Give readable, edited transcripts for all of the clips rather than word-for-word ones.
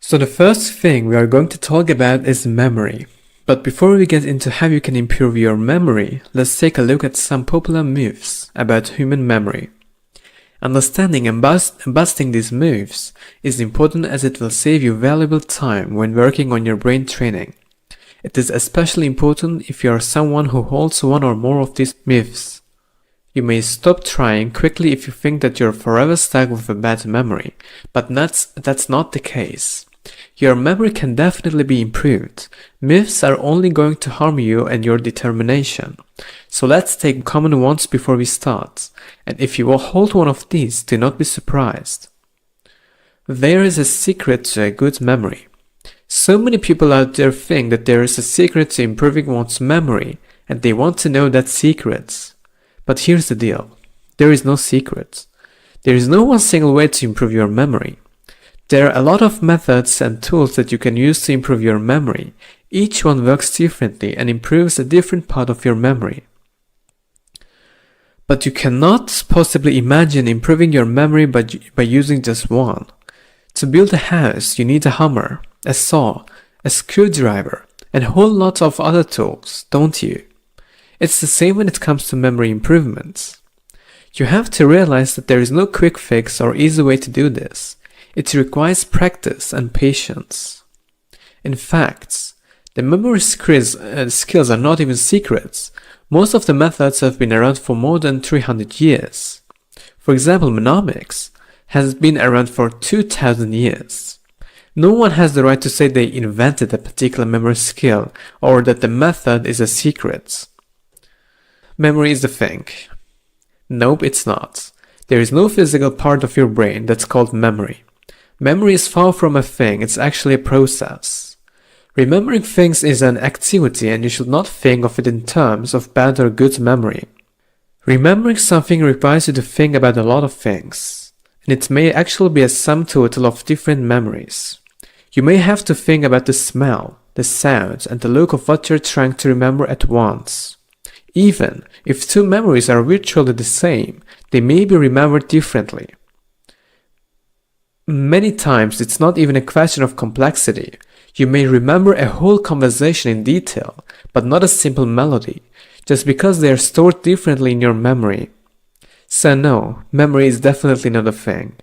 So the first thing we are going to talk about is memory. But before we get into how you can improve your memory, let's take a look at some popular myths about human memory. Understanding and busting these myths is important as it will save you valuable time when working on your brain training. It is especially important if you are someone who holds one or more of these myths. You may stop trying quickly if you think that you're forever stuck with a bad memory, but that's not the case. Your memory can definitely be improved. Myths are only going to harm you and your determination. So let's take common ones before we start. And if you will hold one of these, do not be surprised. There is a secret to a good memory. So many people out there think that there is a secret to improving one's memory, and they want to know that secret. But here's the deal. There is no secret. There is no one single way to improve your memory. There are a lot of methods and tools that you can use to improve your memory. Each one works differently and improves a different part of your memory. But you cannot possibly imagine improving your memory by using just one. To build a house, you need a hammer, a saw, a screwdriver, and a whole lot of other tools, don't you? It's the same when it comes to memory improvements. You have to realize that there is no quick fix or easy way to do this. It requires practice and patience. In fact, the memory skills are not even secrets. Most of the methods have been around for more than 300 years. For example, mnemonics has been around for 2000 years. No one has the right to say they invented a particular memory skill or that the method is a secret. Memory is the thing. Nope, it's not. There is no physical part of your brain that's called memory. Memory is far from a thing, it's actually a process. Remembering things is an activity and you should not think of it in terms of bad or good memory. Remembering something requires you to think about a lot of things, and it may actually be a sum total of different memories. You may have to think about the smell, the sound, and the look of what you're trying to remember at once. Even if two memories are virtually the same, they may be remembered differently. Many times it's not even a question of complexity. You may remember a whole conversation in detail, but not a simple melody, just because they are stored differently in your memory. So no, memory is definitely not a thing.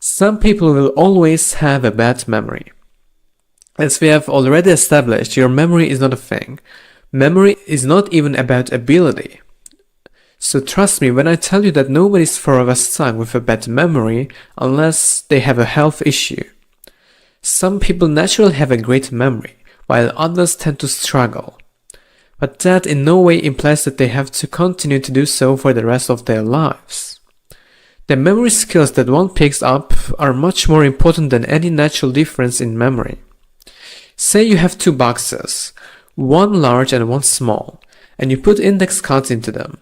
Some people will always have a bad memory. As we have already established, your memory is not a thing. Memory is not even about ability. So trust me when I tell you that nobody's forever stuck with a bad memory unless they have a health issue. Some people naturally have a great memory, while others tend to struggle. But that in no way implies that they have to continue to do so for the rest of their lives. The memory skills that one picks up are much more important than any natural difference in memory. Say you have two boxes, one large and one small, and you put index cards into them.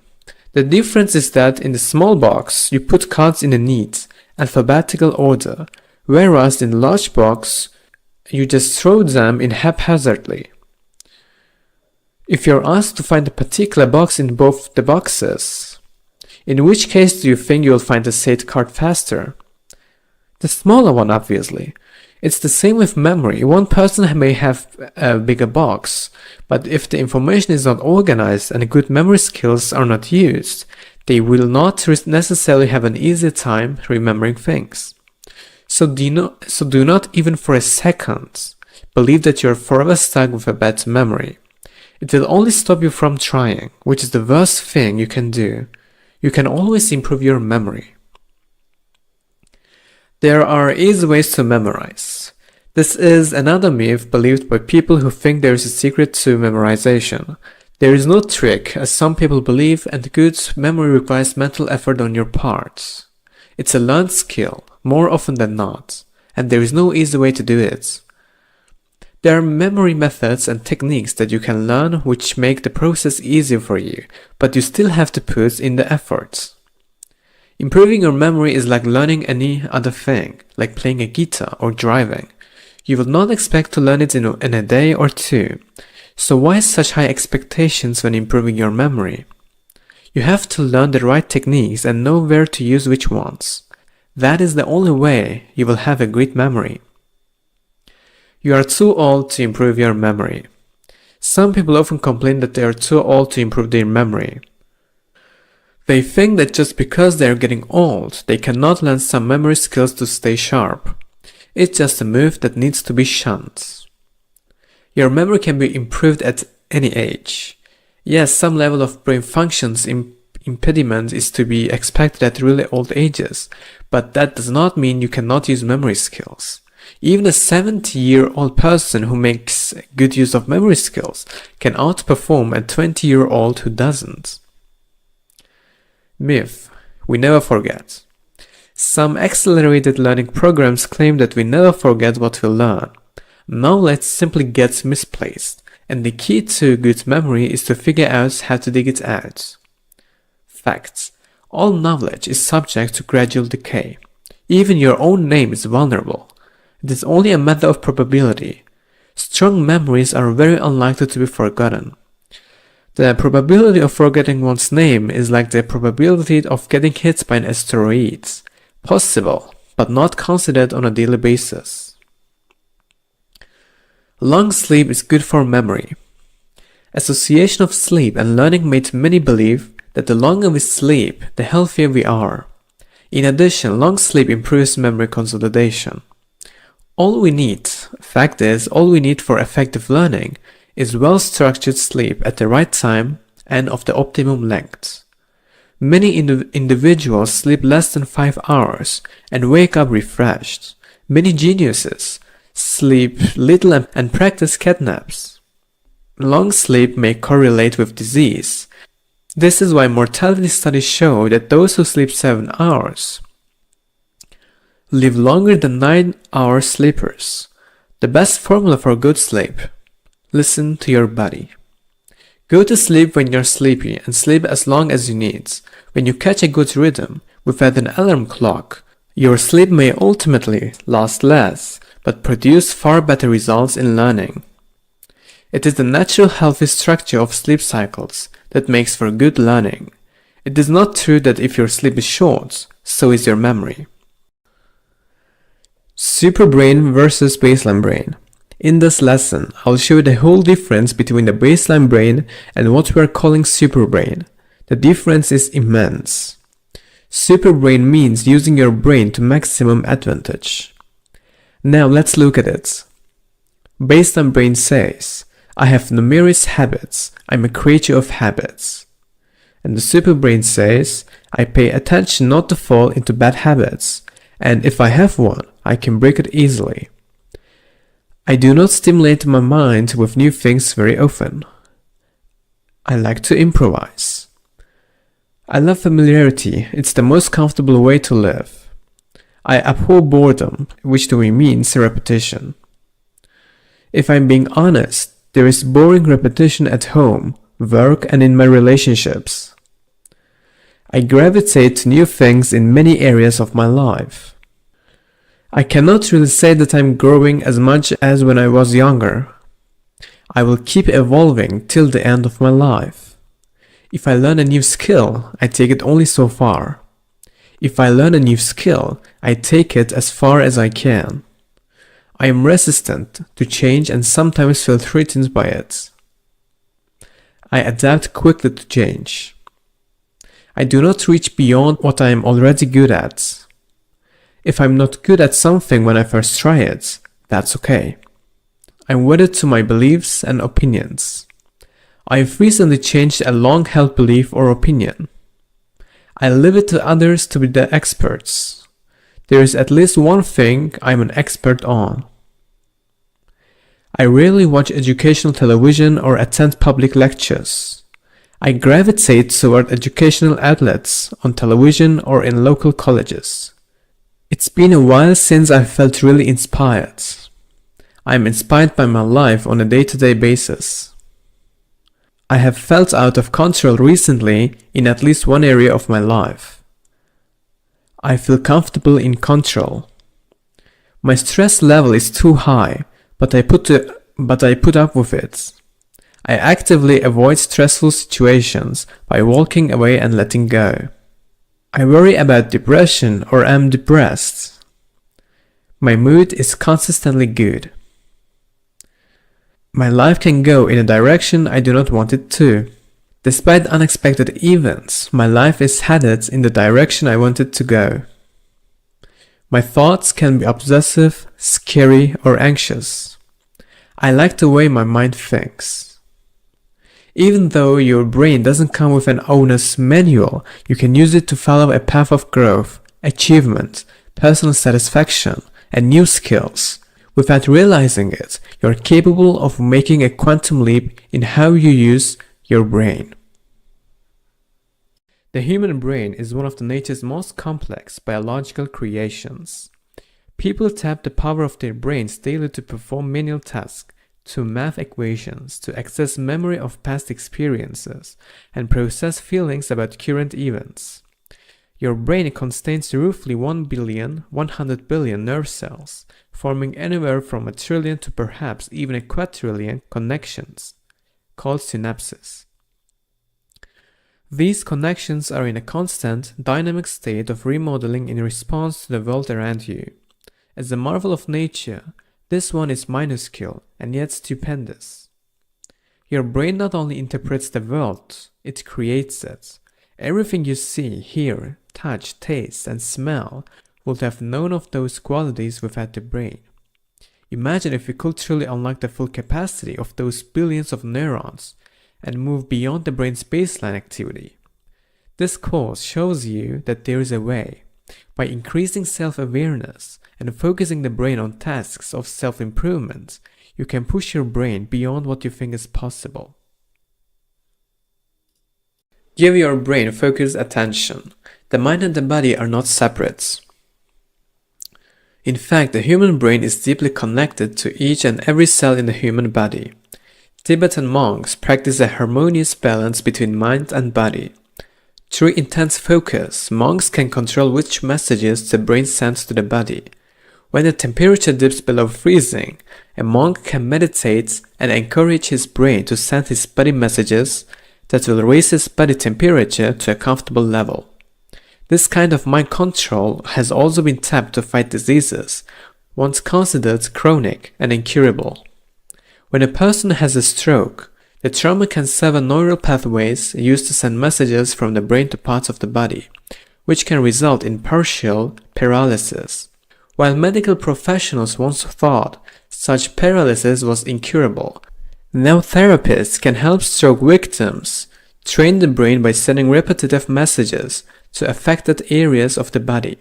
The difference is that in the small box, you put cards in a neat, alphabetical order, whereas in the large box, you just throw them in haphazardly. If you're asked to find a particular box in both the boxes, in which case do you think you'll find the said card faster? The smaller one, obviously. It's the same with memory. One person may have a bigger box, but if the information is not organized and good memory skills are not used, they will not necessarily have an easy time remembering things. So do not even for a second believe that you're forever stuck with a bad memory. It will only stop you from trying, which is the worst thing you can do. You can always improve your memory. There are easy ways to memorize. This is another myth believed by people who think there is a secret to memorization. There is no trick, as some people believe, and good memory requires mental effort on your part. It's a learned skill, more often than not, and there is no easy way to do it. There are memory methods and techniques that you can learn which make the process easier for you, but you still have to put in the effort. Improving your memory is like learning any other thing, like playing a guitar or driving. You will not expect to learn it in a day or two. So why such high expectations when improving your memory? You have to learn the right techniques and know where to use which ones. That is the only way you will have a great memory. You are too old to improve your memory. Some people often complain that they are too old to improve their memory. They think that just because they are getting old, they cannot learn some memory skills to stay sharp. It's just a move that needs to be shunned. Your memory can be improved at any age. Yes, some level of brain functions impediment is to be expected at really old ages, but that does not mean you cannot use memory skills. Even a 70-year-old person who makes good use of memory skills can outperform a 20-year-old who doesn't. Myth: we never forget. Some accelerated learning programs claim that we never forget what we learn. Knowledge simply gets misplaced, and the key to good memory is to figure out how to dig it out. Facts: all knowledge is subject to gradual decay. Even your own name is vulnerable. It is only a matter of probability. Strong memories are very unlikely to be forgotten. The probability of forgetting one's name is like the probability of getting hit by an asteroid. Possible, but not considered on a daily basis. Long sleep is good for memory. Association of sleep and learning made many believe that the longer we sleep, the healthier we are. In addition, long sleep improves memory consolidation. All we need for effective learning is well-structured sleep at the right time and of the optimum length. Many individuals sleep less than 5 hours and wake up refreshed. Many geniuses sleep little and practice cat naps. Long sleep may correlate with disease. This is why mortality studies show that those who sleep 7 hours live longer than 9-hour sleepers. The best formula for good sleep: listen to your body. Go to sleep when you're sleepy and sleep as long as you need. When you catch a good rhythm without an alarm clock, your sleep may ultimately last less, but produce far better results in learning. It is the natural healthy structure of sleep cycles that makes for good learning. It is not true that if your sleep is short, so is your memory. Superbrain versus baseline brain. In this lesson, I'll show you the whole difference between the baseline brain and what we are calling superbrain. The difference is immense. Superbrain means using your brain to maximum advantage. Now let's look at it. Baseline brain says, I have numerous habits, I'm a creature of habits. And the superbrain says, I pay attention not to fall into bad habits, and if I have one, I can break it easily. I do not stimulate my mind with new things very often. I like to improvise. I love familiarity, it's the most comfortable way to live. I abhor boredom, which to me means repetition. If I'm being honest, there is boring repetition at home, work, and in my relationships. I gravitate to new things in many areas of my life. I cannot really say that I'm growing as much as when I was younger. I will keep evolving till the end of my life. If I learn a new skill, I take it only so far. If I learn a new skill, I take it as far as I can. I am resistant to change and sometimes feel threatened by it. I adapt quickly to change. I do not reach beyond what I am already good at. If I'm not good at something when I first try it, that's okay. I'm wedded to my beliefs and opinions. I've recently changed a long-held belief or opinion. I leave it to others to be the experts. There is at least one thing I'm an expert on. I rarely watch educational television or attend public lectures. I gravitate toward educational outlets on television or in local colleges. It's been a while since I felt really inspired. I'm inspired by my life on a day-to-day basis. I have felt out of control recently in at least one area of my life. I feel comfortable in control. My stress level is too high, but I put up with it. I actively avoid stressful situations by walking away and letting go. I worry about depression or am depressed. My mood is consistently good. My life can go in a direction I do not want it to. Despite unexpected events, my life is headed in the direction I want it to go. My thoughts can be obsessive, scary, or anxious. I like the way my mind thinks. Even though your brain doesn't come with an owner's manual, you can use it to follow a path of growth, achievement, personal satisfaction, and new skills. Without realizing it, you're capable of making a quantum leap in how you use your brain. The human brain is one of the nature's most complex biological creations. People tap the power of their brains daily to perform manual tasks, to math equations, to access memory of past experiences, and process feelings about current events. Your brain contains roughly 100 billion nerve cells, forming anywhere from a trillion to perhaps even a quadrillion connections, called synapses. These connections are in a constant, dynamic state of remodeling in response to the world around you. As a marvel of nature, this one is minuscule and yet stupendous. Your brain not only interprets the world, it creates it. Everything you see, hear, touch, taste, and smell would have none of those qualities without the brain. Imagine if we could truly unlock the full capacity of those billions of neurons and move beyond the brain's baseline activity. This course shows you that there is a way. By increasing self-awareness and focusing the brain on tasks of self-improvement, you can push your brain beyond what you think is possible. Give your brain focused attention. The mind and the body are not separate. In fact, the human brain is deeply connected to each and every cell in the human body. Tibetan monks practice a harmonious balance between mind and body. Through intense focus, monks can control which messages the brain sends to the body. When the temperature dips below freezing, a monk can meditate and encourage his brain to send his body messages that will raise his body temperature to a comfortable level. This kind of mind control has also been tapped to fight diseases, once considered chronic and incurable. When a person has a stroke, the trauma can sever neural pathways used to send messages from the brain to parts of the body, which can result in partial paralysis. While medical professionals once thought such paralysis was incurable, now therapists can help stroke victims train the brain by sending repetitive messages to affected areas of the body.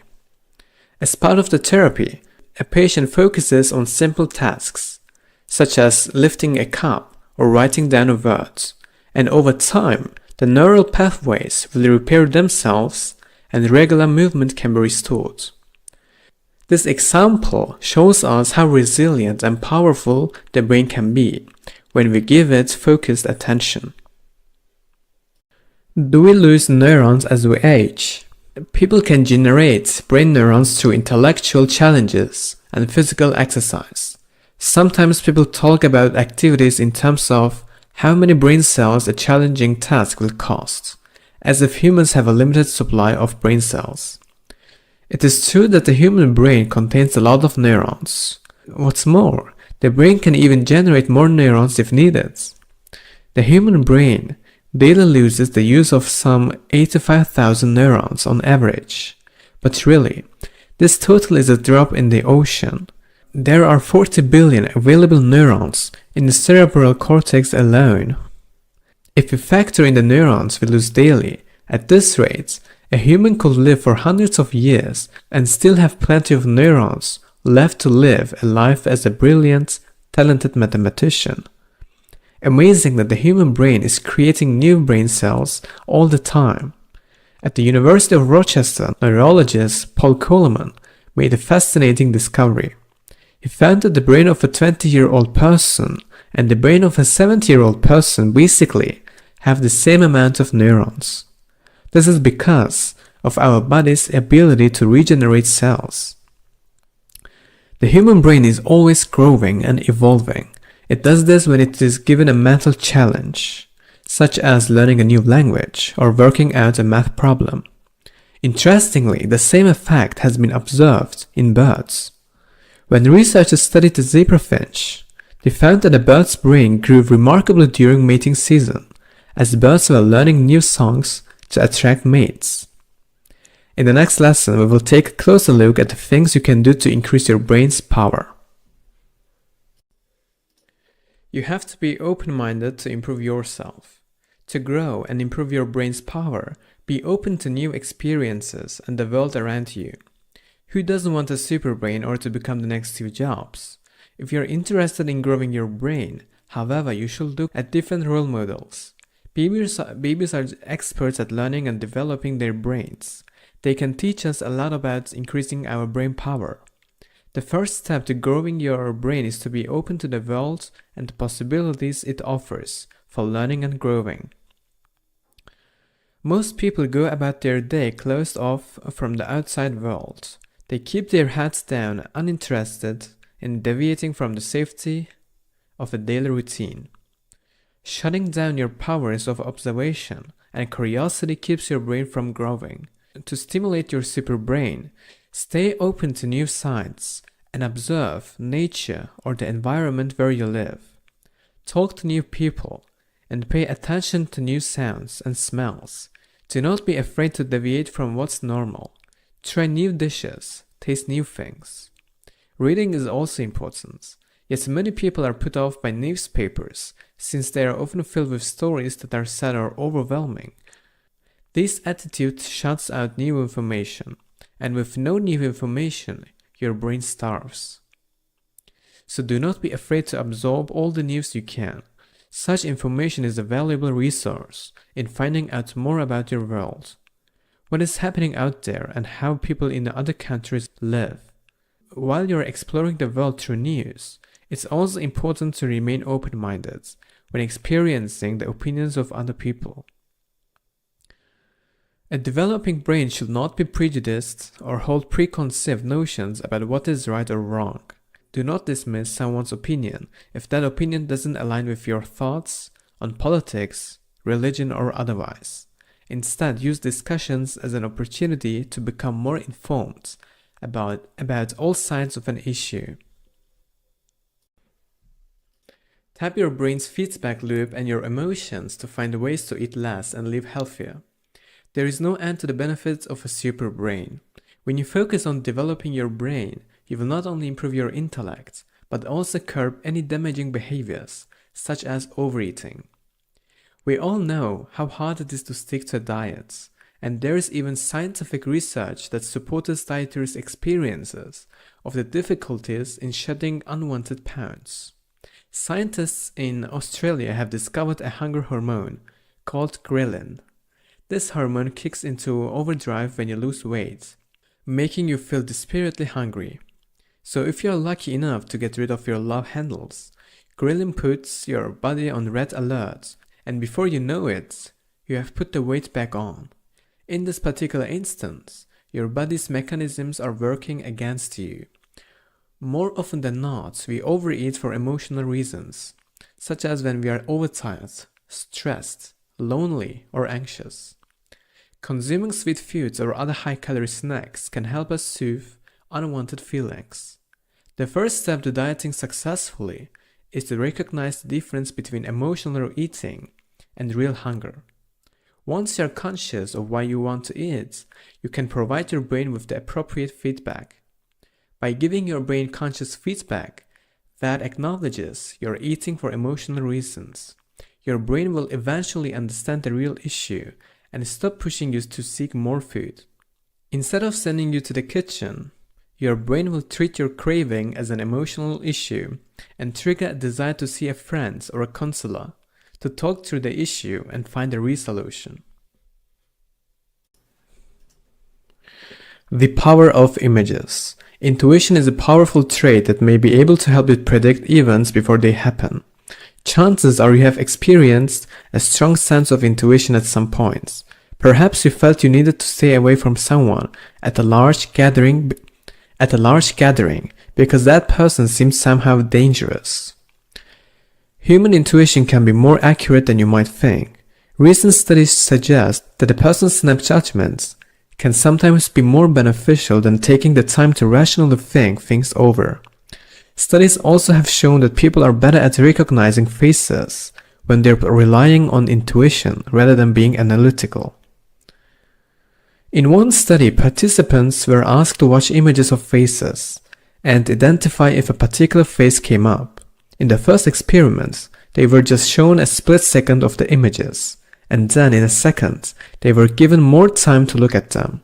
As part of the therapy, a patient focuses on simple tasks, such as lifting a cup or writing down a word, and over time, the neural pathways will repair themselves and regular movement can be restored. This example shows us how resilient and powerful the brain can be when we give it focused attention. Do we lose neurons as we age? People can generate brain neurons through intellectual challenges and physical exercise. Sometimes people talk about activities in terms of how many brain cells a challenging task will cost, as if humans have a limited supply of brain cells. It is true that the human brain contains a lot of neurons. What's more, the brain can even generate more neurons if needed. The human brain daily loses the use of some 85,000 neurons on average. But really, this total is a drop in the ocean. There are 40 billion available neurons in the cerebral cortex alone. If we factor in the neurons we lose daily, at this rate, a human could live for hundreds of years and still have plenty of neurons left to live a life as a brilliant, talented mathematician. Amazing that the human brain is creating new brain cells all the time. At the University of Rochester, neurologist Paul Coleman made a fascinating discovery. He found that the brain of a 20-year-old person and the brain of a 70-year-old person basically have the same amount of neurons. This is because of our body's ability to regenerate cells. The human brain is always growing and evolving. It does this when it is given a mental challenge, such as learning a new language or working out a math problem. Interestingly, the same effect has been observed in birds. When researchers studied the zebrafinch, They found that a bird's brain grew remarkably during mating season, as birds were learning new songs to attract mates. In the next lesson, we will take a closer look at the things you can do to increase your brain's power. You have to be open-minded to improve yourself. To grow and improve your brain's power, be open to new experiences and the world around you. Who doesn't want a superbrain or to become the next Steve Jobs? If you're interested in growing your brain, however, you should look at different role models. Babies are experts at learning and developing their brains. They can teach us a lot about increasing our brain power. The first step to growing your brain is to be open to the world and the possibilities it offers for learning and growing. Most people go about their day closed off from the outside world. They keep their heads down, uninterested in deviating from the safety of a daily routine. Shutting down your powers of observation and curiosity keeps your brain from growing. To stimulate your superbrain, stay open to new sights and observe nature or the environment where you live. Talk to new people and pay attention to new sounds and smells. Do not be afraid to deviate from what's normal. Try new dishes, taste new things. Reading is also important, yet many people are put off by newspapers since they are often filled with stories that are sad or overwhelming. This attitude shuts out new information, and with no new information, your brain starves. So do not be afraid to absorb all the news you can. Such information is a valuable resource in finding out more about your world. What is happening out there and how people in other countries live. While you're exploring the world through news, it's also important to remain open-minded when experiencing the opinions of other people. A developing brain should not be prejudiced or hold preconceived notions about what is right or wrong. Do not dismiss someone's opinion if that opinion doesn't align with your thoughts on politics, religion, or otherwise. Instead, use discussions as an opportunity to become more informed about all sides of an issue. Tap your brain's feedback loop and your emotions to find ways to eat less and live healthier. There is no end to the benefits of a super brain. When you focus on developing your brain, you will not only improve your intellect, but also curb any damaging behaviors, such as overeating. We all know how hard it is to stick to a diet, and there is even scientific research that supports dieters' experiences of the difficulties in shedding unwanted pounds. Scientists in Australia have discovered a hunger hormone called ghrelin. This hormone kicks into overdrive when you lose weight, making you feel desperately hungry. So if you're lucky enough to get rid of your love handles, ghrelin puts your body on red alert, and before you know it, you have put the weight back on. In this particular instance, your body's mechanisms are working against you. More often than not, we overeat for emotional reasons, such as when we are overtired, stressed, lonely, or anxious. Consuming sweet foods or other high-calorie snacks can help us soothe unwanted feelings. The first step to dieting successfully is to recognize the difference between emotional eating and real hunger. Once you are conscious of why you want to eat, you can provide your brain with the appropriate feedback. By giving your brain conscious feedback that acknowledges you're eating for emotional reasons, your brain will eventually understand the real issue and stop pushing you to seek more food. Instead of sending you to the kitchen, your brain will treat your craving as an emotional issue and trigger a desire to see a friend or a counselor to talk through the issue and find a resolution. The power of images. Intuition is a powerful trait that may be able to help you predict events before they happen. Chances are you have experienced a strong sense of intuition at some points. Perhaps you felt you needed to stay away from someone at a large gathering because that person seemed somehow dangerous. Human intuition can be more accurate than you might think. Recent studies suggest that a person's snap judgments can sometimes be more beneficial than taking the time to rationally think things over. Studies also have shown that people are better at recognizing faces when they're relying on intuition rather than being analytical. In one study, participants were asked to watch images of faces and identify if a particular face came up. In the first experiment, they were just shown a split second of the images, and then in a second, they were given more time to look at them.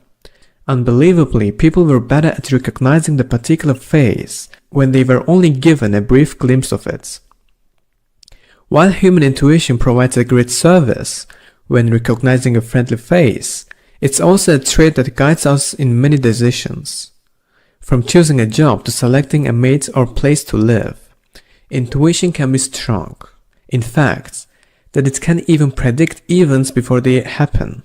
Unbelievably, people were better at recognizing the particular face when they were only given a brief glimpse of it. While human intuition provides a great service when recognizing a friendly face, it's also a trait that guides us in many decisions. From choosing a job to selecting a mate or place to live, intuition can be strong. In fact, that it can even predict events before they happen.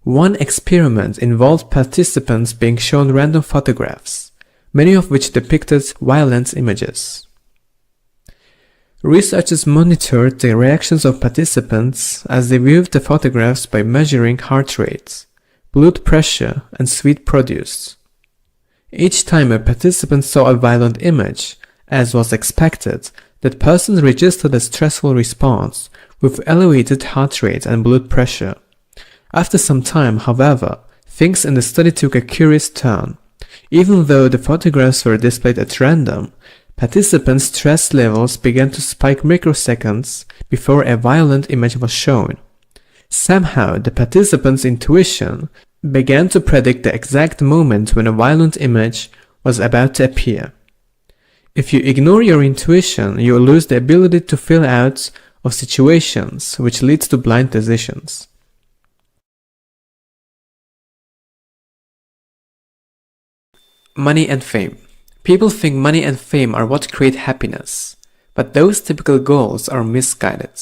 One experiment involved participants being shown random photographs, many of which depicted violent images. Researchers monitored the reactions of participants as they viewed the photographs by measuring heart rate, blood pressure, and sweat produced. Each time a participant saw a violent image, as was expected, that person registered a stressful response with elevated heart rate and blood pressure. After some time, however, things in the study took a curious turn. Even though the photographs were displayed at random, participants' stress levels began to spike microseconds before a violent image was shown. Somehow, the participants' intuition began to predict the exact moment when a violent image was about to appear. If you ignore your intuition, you will lose the ability to feel out of situations, which leads to blind decisions. Money and fame. People think money and fame are what create happiness, but those typical goals are misguided.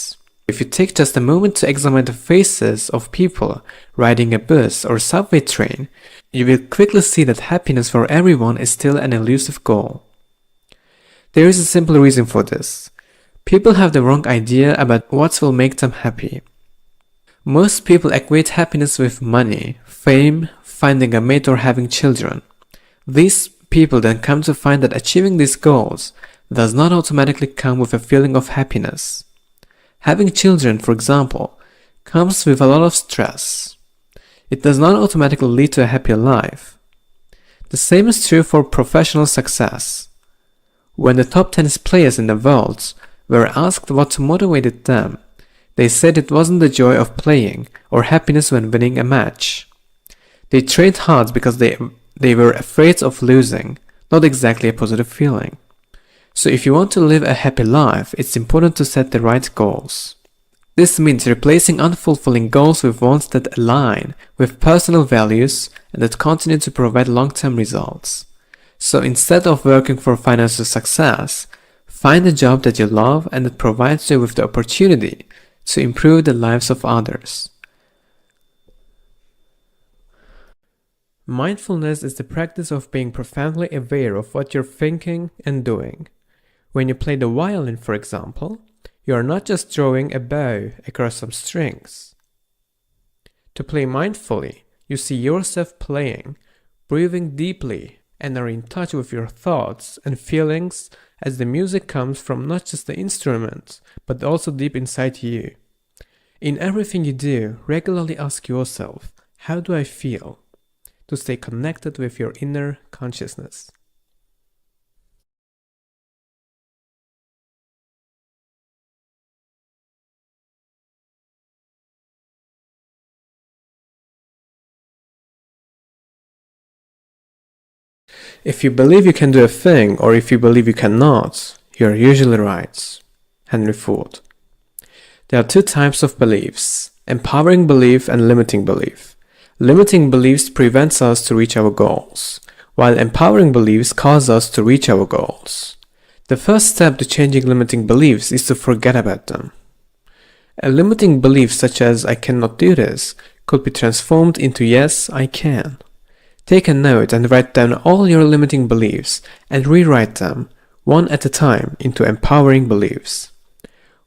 If you take just a moment to examine the faces of people riding a bus or subway train, you will quickly see that happiness for everyone is still an elusive goal. There is a simple reason for this. People have the wrong idea about what will make them happy. Most people equate happiness with money, fame, finding a mate, or having children. These people then come to find that achieving these goals does not automatically come with a feeling of happiness. Having children, for example, comes with a lot of stress. It does not automatically lead to a happier life. The same is true for professional success. When the top tennis players in the world were asked what motivated them, they said it wasn't the joy of playing or happiness when winning a match. They trained hard because they were afraid of losing, not exactly a positive feeling. So if you want to live a happy life, it's important to set the right goals. This means replacing unfulfilling goals with ones that align with personal values and that continue to provide long-term results. So instead of working for financial success, find a job that you love and that provides you with the opportunity to improve the lives of others. Mindfulness is the practice of being profoundly aware of what you're thinking and doing. When you play the violin, for example, you are not just drawing a bow across some strings. To play mindfully, you see yourself playing, breathing deeply, and are in touch with your thoughts and feelings as the music comes from not just the instrument, but also deep inside you. In everything you do, regularly ask yourself, how do I feel? To stay connected with your inner consciousness. If you believe you can do a thing, or if you believe you cannot, you're usually right. Henry Ford. There are two types of beliefs: empowering belief and limiting belief. Limiting beliefs prevents us to reach our goals, while empowering beliefs cause us to reach our goals. The first step to changing limiting beliefs is to forget about them. A limiting belief such as "I cannot do this" could be transformed into "yes, I can." Take a note and write down all your limiting beliefs and rewrite them, one at a time, into empowering beliefs.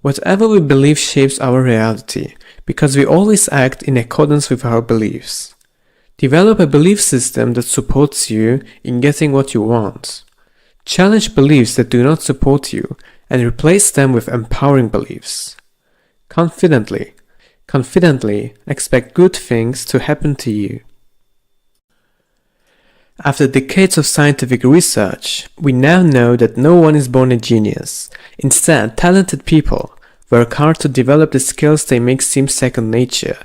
Whatever we believe shapes our reality, because we always act in accordance with our beliefs. Develop a belief system that supports you in getting what you want. Challenge beliefs that do not support you and replace them with empowering beliefs. Confidently expect good things to happen to you. After decades of scientific research, we now know that no one is born a genius. Instead, talented people work hard to develop the skills they make seem second nature,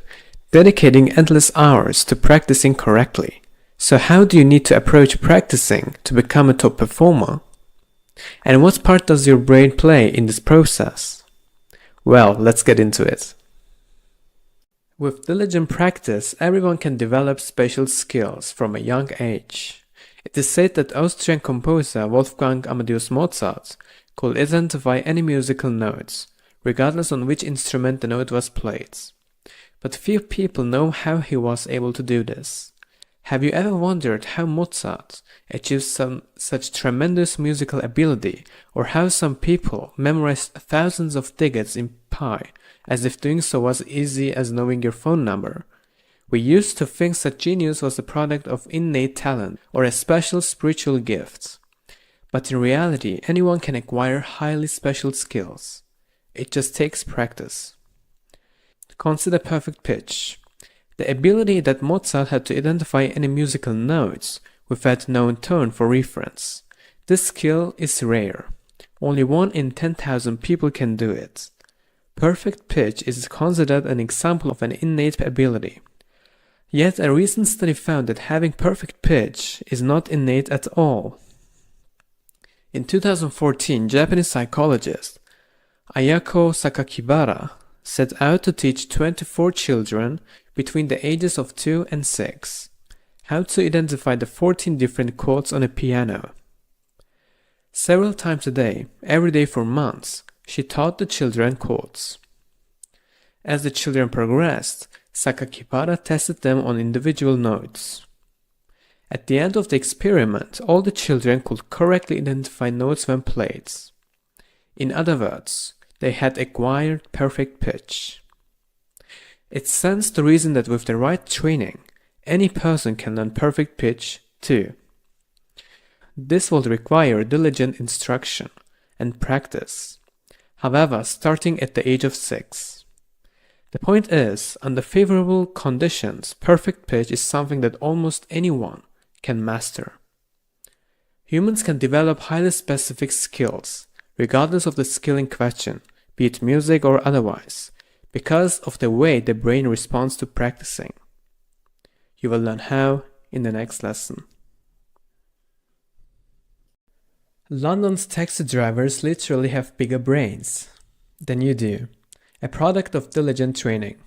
dedicating endless hours to practicing correctly. So how do you need to approach practicing to become a top performer? And what part does your brain play in this process? Well, let's get into it. With diligent practice, everyone can develop special skills from a young age. It is said that Austrian composer Wolfgang Amadeus Mozart could identify any musical notes, regardless on which instrument the note was played. But few people know how he was able to do this. Have you ever wondered how Mozart achieved such tremendous musical ability, or how some people memorized thousands of digits in pi, as if doing so was easy as knowing your phone number? We used to think such genius was the product of innate talent or a special spiritual gift. But in reality, anyone can acquire highly special skills. It just takes practice. Consider perfect pitch. The ability that Mozart had to identify any musical notes with that known tone for reference. This skill is rare. Only 1 in 10,000 people can do it. Perfect pitch is considered an example of an innate ability. Yet a recent study found that having perfect pitch is not innate at all. In 2014, Japanese psychologist Ayako Sakakibara set out to teach 24 children between the ages of 2 and 6 how to identify the 14 different chords on a piano. Several times a day, every day for months, she taught the children chords. As the children progressed, Sakakibara tested them on individual notes. At the end of the experiment, all the children could correctly identify notes when played. In other words, they had acquired perfect pitch. It stands to reason that with the right training, any person can learn perfect pitch too. This will require diligent instruction and practice, however, starting at the age of 6. The point is, under favorable conditions, perfect pitch is something that almost anyone can master. Humans can develop highly specific skills, regardless of the skill in question, be it music or otherwise, because of the way the brain responds to practicing. You will learn how in the next lesson. London's taxi drivers literally have bigger brains than you do, a product of diligent training.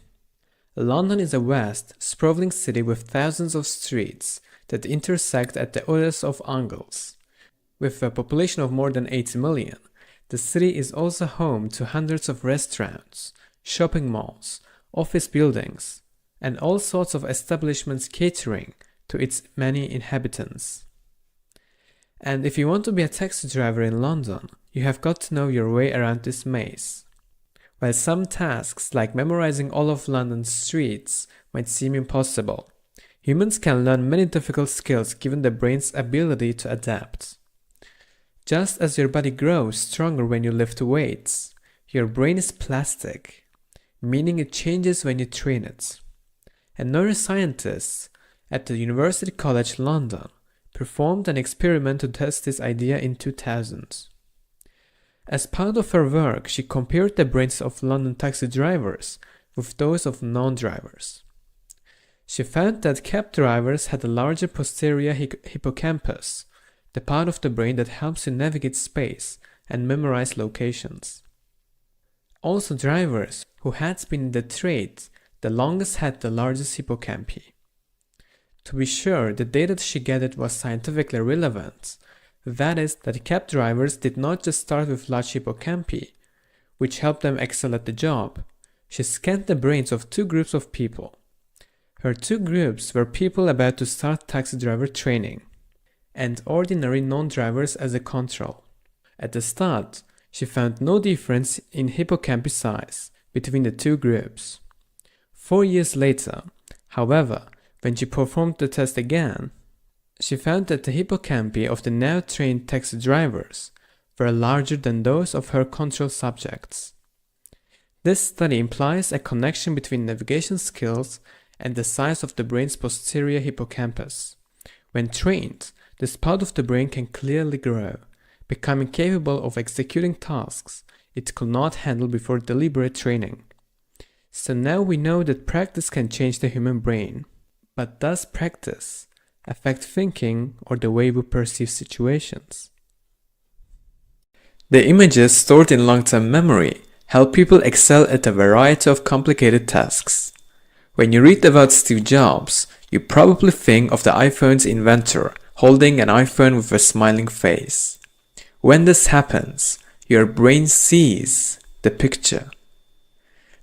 London is a vast, sprawling city with thousands of streets that intersect at the oddest of angles. With a population of more than 80 million, the city is also home to hundreds of restaurants, shopping malls, office buildings, and all sorts of establishments catering to its many inhabitants. And if you want to be a taxi driver in London, you have got to know your way around this maze. While some tasks like memorizing all of London's streets might seem impossible, humans can learn many difficult skills given the brain's ability to adapt. Just as your body grows stronger when you lift weights, your brain is plastic, meaning it changes when you train it. And neuroscientists at the University College London performed an experiment to test this idea in 2000. As part of her work, she compared the brains of London taxi drivers with those of non-drivers. She found that cab drivers had a larger posterior hippocampus, the part of the brain that helps you navigate space and memorize locations. Also, drivers who had been in the trade the longest had the largest hippocampi. To be sure, the data she gathered was scientifically relevant. That is, that cab drivers did not just start with large hippocampi, which helped them excel at the job. She scanned the brains of 2 groups of people. Her 2 groups were people about to start taxi driver training, and ordinary non-drivers as a control. At the start, she found no difference in hippocampi size between the 2 groups. 4 years later, however, when she performed the test again, She found that the hippocampi of the now trained taxi drivers were larger than those of her control subjects. This study implies a connection between navigation skills and the size of the brain's posterior hippocampus. When trained, this part of the brain can clearly grow, becoming capable of executing tasks it could not handle before deliberate training. So now we know that practice can change the human brain. But does practice affect thinking or the way we perceive situations? The images stored in long-term memory help people excel at a variety of complicated tasks. When you read about Steve Jobs, you probably think of the iPhone's inventor holding an iPhone with a smiling face. When this happens, your brain sees the picture.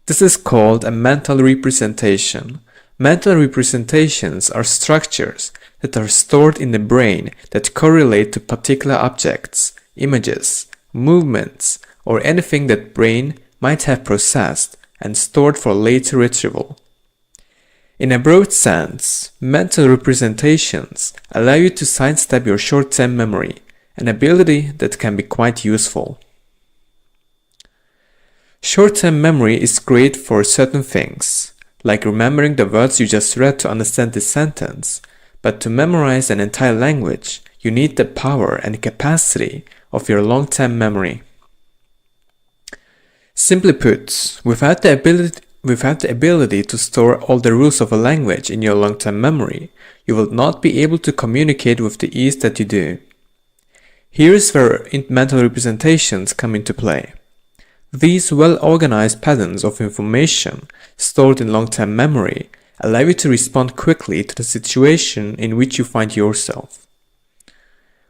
This is called a mental representation. Mental representations are structures that are stored in the brain that correlate to particular objects, images, movements, or anything that brain might have processed and stored for later retrieval. In a broad sense, mental representations allow you to sidestep your short-term memory, an ability that can be quite useful. Short-term memory is great for certain things, like remembering the words you just read to understand this sentence, but to memorize an entire language, you need the power and capacity of your long-term memory. Simply put, without the ability to store all the rules of a language in your long-term memory, you will not be able to communicate with the ease that you do. Here's where mental representations come into play. These well-organized patterns of information stored in long-term memory allow you to respond quickly to the situation in which you find yourself.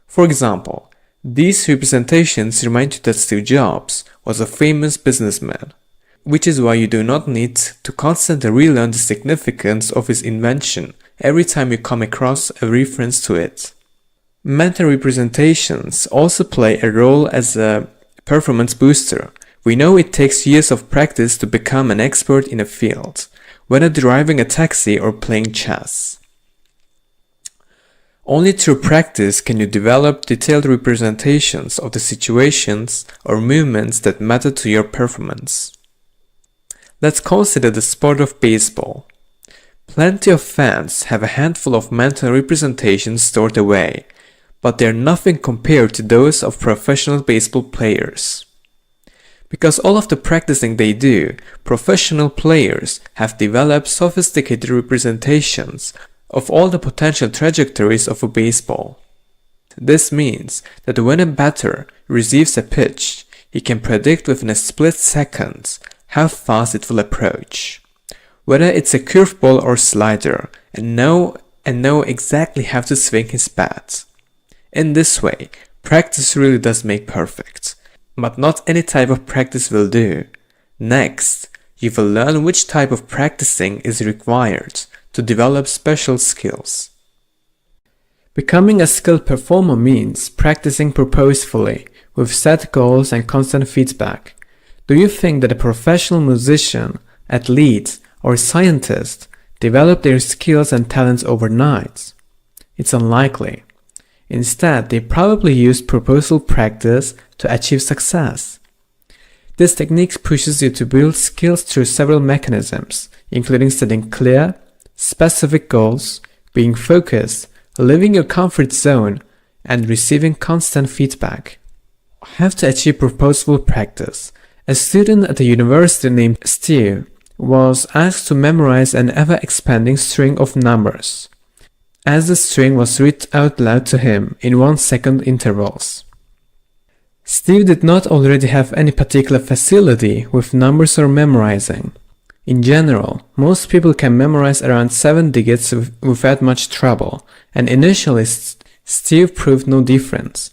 For example, these representations remind you that Steve Jobs was a famous businessman, which is why you do not need to constantly relearn the significance of his invention every time you come across a reference to it. Mental representations also play a role as a performance booster. We know it takes years of practice to become an expert in a field, whether driving a taxi or playing chess. Only through practice can you develop detailed representations of the situations or movements that matter to your performance. Let's consider the sport of baseball. Plenty of fans have a handful of mental representations stored away, but they're nothing compared to those of professional baseball players. Because all of the practicing they do, professional players have developed sophisticated representations of all the potential trajectories of a baseball. This means that when a batter receives a pitch, he can predict within a split second how fast it will approach, whether it's a curveball or slider, and know exactly how to swing his bat. In this way, practice really does make perfect. But not any type of practice will do. Next, you will learn which type of practicing is required to develop special skills. Becoming a skilled performer means practicing purposefully, with set goals and constant feedback. Do you think that a professional musician, athlete, or scientist develop their skills and talents overnight? It's unlikely. Instead, they probably use purposeful practice to achieve success. This technique pushes you to build skills through several mechanisms, including setting clear, specific goals, being focused, leaving your comfort zone, and receiving constant feedback. How to achieve purposeful practice? A student at a university named Steve was asked to memorize an ever-expanding string of numbers, as the string was read out loud to him in 1-second intervals. Steve did not already have any particular facility with numbers or memorizing. In general, most people can memorize around 7 digits without much trouble, and initially Steve proved no difference.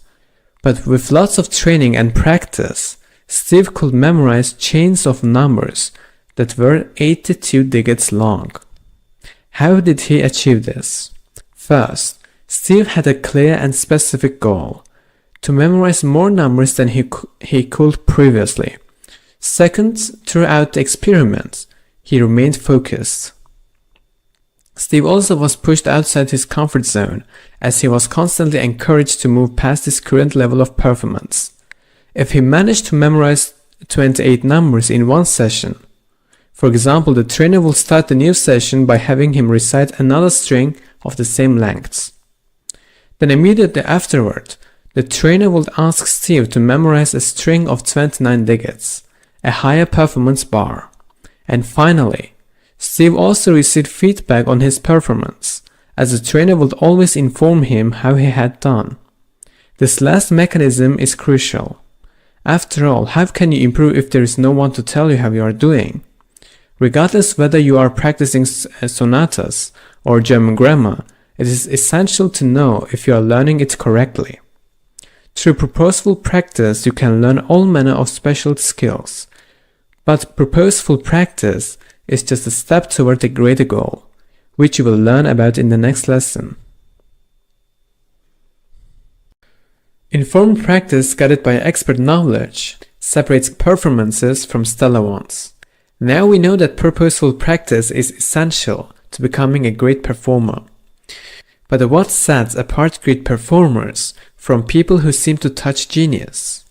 But with lots of training and practice, Steve could memorize chains of numbers that were 82 digits long. How did he achieve this? First, Steve had a clear and specific goal: to memorize more numbers than he could previously. Second, throughout the experiments, he remained focused. Steve also was pushed outside his comfort zone, as he was constantly encouraged to move past his current level of performance. If he managed to memorize 28 numbers in one session, for example, the trainer will start the new session by having him recite another string of the same lengths. Then immediately afterward, the trainer would ask Steve to memorize a string of 29 digits, a higher performance bar. And finally, Steve also received feedback on his performance, as the trainer would always inform him how he had done. This last mechanism is crucial. After all, how can you improve if there is no one to tell you how you are doing? Regardless whether you are practicing sonatas or German grammar, it is essential to know if you are learning it correctly. Through purposeful practice, you can learn all manner of special skills. But purposeful practice is just a step toward a greater goal, which you will learn about in the next lesson. Informed practice guided by expert knowledge separates performances from stellar ones. Now we know that purposeful practice is essential to becoming a great performer. But what sets apart great performers from people who seem to touch genius?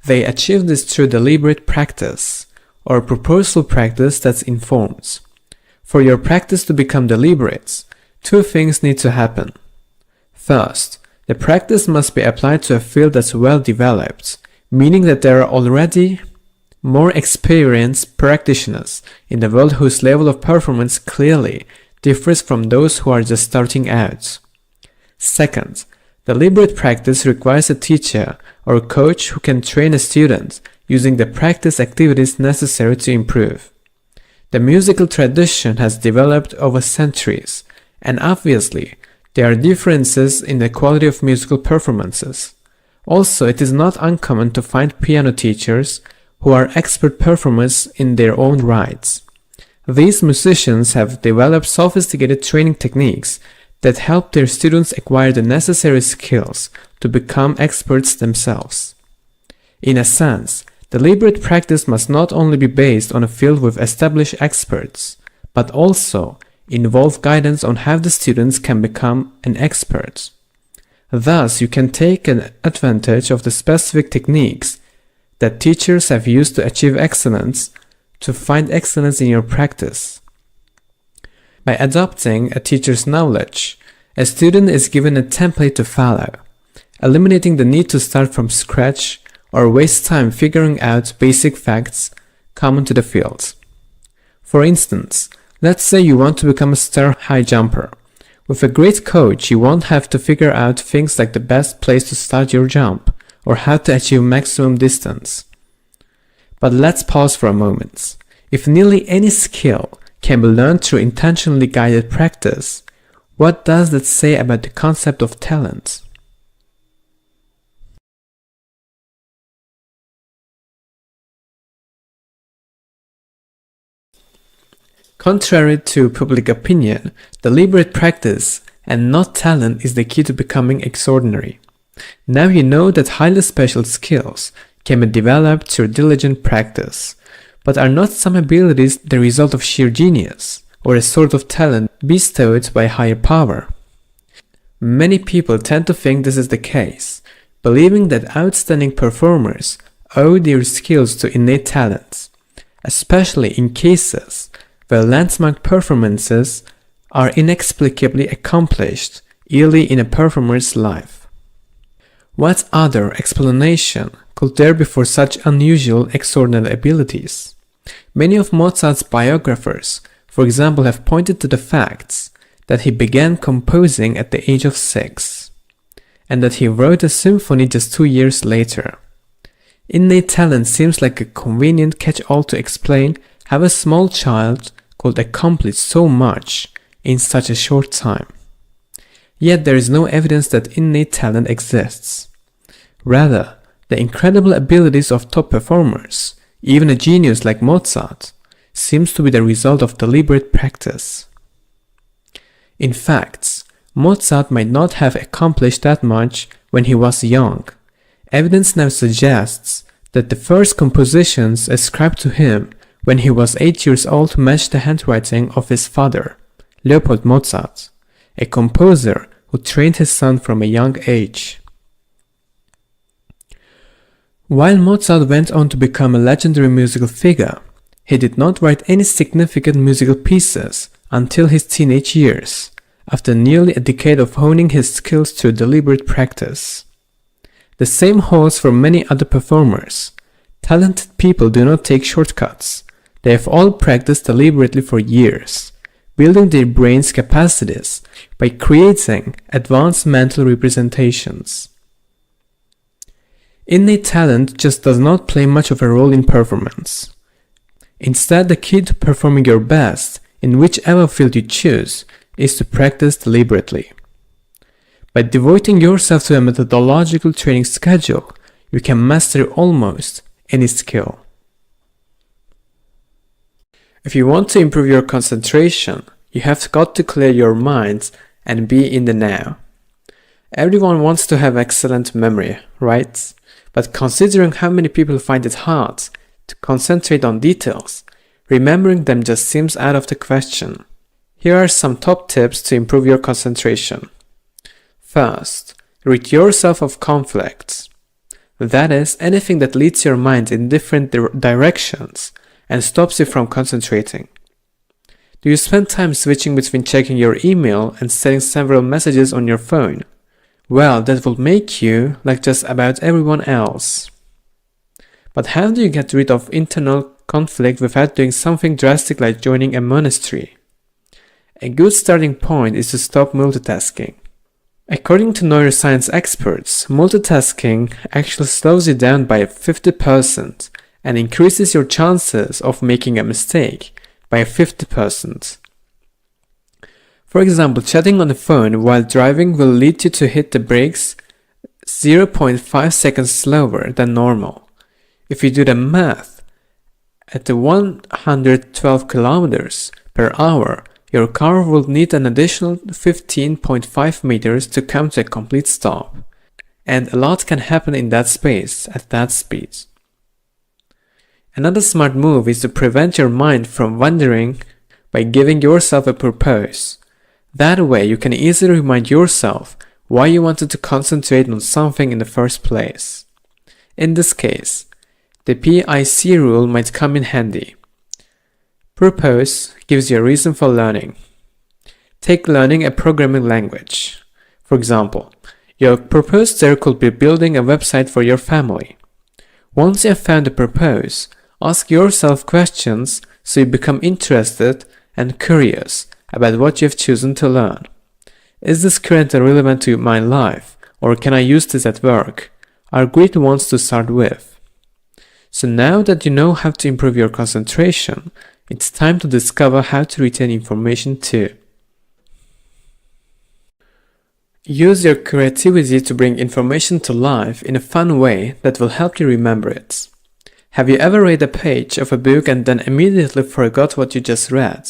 They achieve this through deliberate practice, or purposeful practice that informs. For your practice to become deliberate, two things need to happen. First, the practice must be applied to a field that's well developed, meaning that there are already more experienced practitioners in the world whose level of performance clearly differs from those who are just starting out. Second, deliberate practice requires a teacher or a coach who can train a student using the practice activities necessary to improve. The musical tradition has developed over centuries, and obviously, there are differences in the quality of musical performances. Also, it is not uncommon to find piano teachers who are expert performers in their own rights. These musicians have developed sophisticated training techniques that help their students acquire the necessary skills to become experts themselves. In a sense, deliberate practice must not only be based on a field with established experts, but also involve guidance on how the students can become an expert. Thus, you can take advantage of the specific techniques that teachers have used to achieve excellence to find excellence in your practice. By adopting a teacher's knowledge, a student is given a template to follow, eliminating the need to start from scratch or waste time figuring out basic facts common to the field. For instance, let's say you want to become a star high jumper. With a great coach, you won't have to figure out things like the best place to start your jump or how to achieve maximum distance. But let's pause for a moment. If nearly any skill can be learned through intentionally guided practice, what does that say about the concept of talent? Contrary to public opinion, deliberate practice and not talent is the key to becoming extraordinary. Now you know that highly special skills can be developed through diligent practice, but are not some abilities the result of sheer genius or a sort of talent bestowed by higher power? Many people tend to think this is the case, believing that outstanding performers owe their skills to innate talents, especially in cases where landmark performances are inexplicably accomplished early in a performer's life. What other explanation could there be for such unusual, extraordinary abilities? Many of Mozart's biographers, for example, have pointed to the facts that he began composing at the age of 6, and that he wrote a symphony just 2 years later. Innate talent seems like a convenient catch-all to explain how a small child could accomplish so much in such a short time. Yet there is no evidence that innate talent exists. Rather, the incredible abilities of top performers, even a genius like Mozart, seems to be the result of deliberate practice. In fact, Mozart might not have accomplished that much when he was young. Evidence now suggests that the first compositions ascribed to him when he was 8 years old matched the handwriting of his father, Leopold Mozart, a composer who trained his son from a young age. While Mozart went on to become a legendary musical figure, he did not write any significant musical pieces until his teenage years, after nearly a decade of honing his skills through deliberate practice. The same holds for many other performers. Talented people do not take shortcuts. They have all practiced deliberately for years, building their brain's capacities by creating advanced mental representations. Innate talent just does not play much of a role in performance. Instead, the key to performing your best in whichever field you choose is to practice deliberately. By devoting yourself to a methodological training schedule, you can master almost any skill. If you want to improve your concentration, you have got to clear your mind and be in the now. Everyone wants to have excellent memory, right? But considering how many people find it hard to concentrate on details, remembering them just seems out of the question. Here are some top tips to improve your concentration. First, rid yourself of conflicts. That is, anything that leads your mind in different directions and stops you from concentrating. Do you spend time switching between checking your email and sending several messages on your phone? Well, that will make you like just about everyone else. But how do you get rid of internal conflict without doing something drastic like joining a monastery? A good starting point is to stop multitasking. According to neuroscience experts, multitasking actually slows you down by 50% and increases your chances of making a mistake by 50%. For example, chatting on the phone while driving will lead you to hit the brakes 0.5 seconds slower than normal. If you do the math, at the 112 kilometers per hour, your car will need an additional 15.5 meters to come to a complete stop. And a lot can happen in that space at that speed. Another smart move is to prevent your mind from wandering by giving yourself a purpose. That way you can easily remind yourself why you wanted to concentrate on something in the first place. In this case, the PIC rule might come in handy. Purpose gives you a reason for learning. Take learning a programming language. For example, your purpose there could be building a website for your family. Once you have found a purpose, ask yourself questions so you become interested and curious about what you have chosen to learn. Is this currently relevant to my life, or can I use this at work? Are great ones to start with. So now that you know how to improve your concentration, it's time to discover how to retain information too. Use your creativity to bring information to life in a fun way that will help you remember it. Have you ever read a page of a book and then immediately forgot what you just read?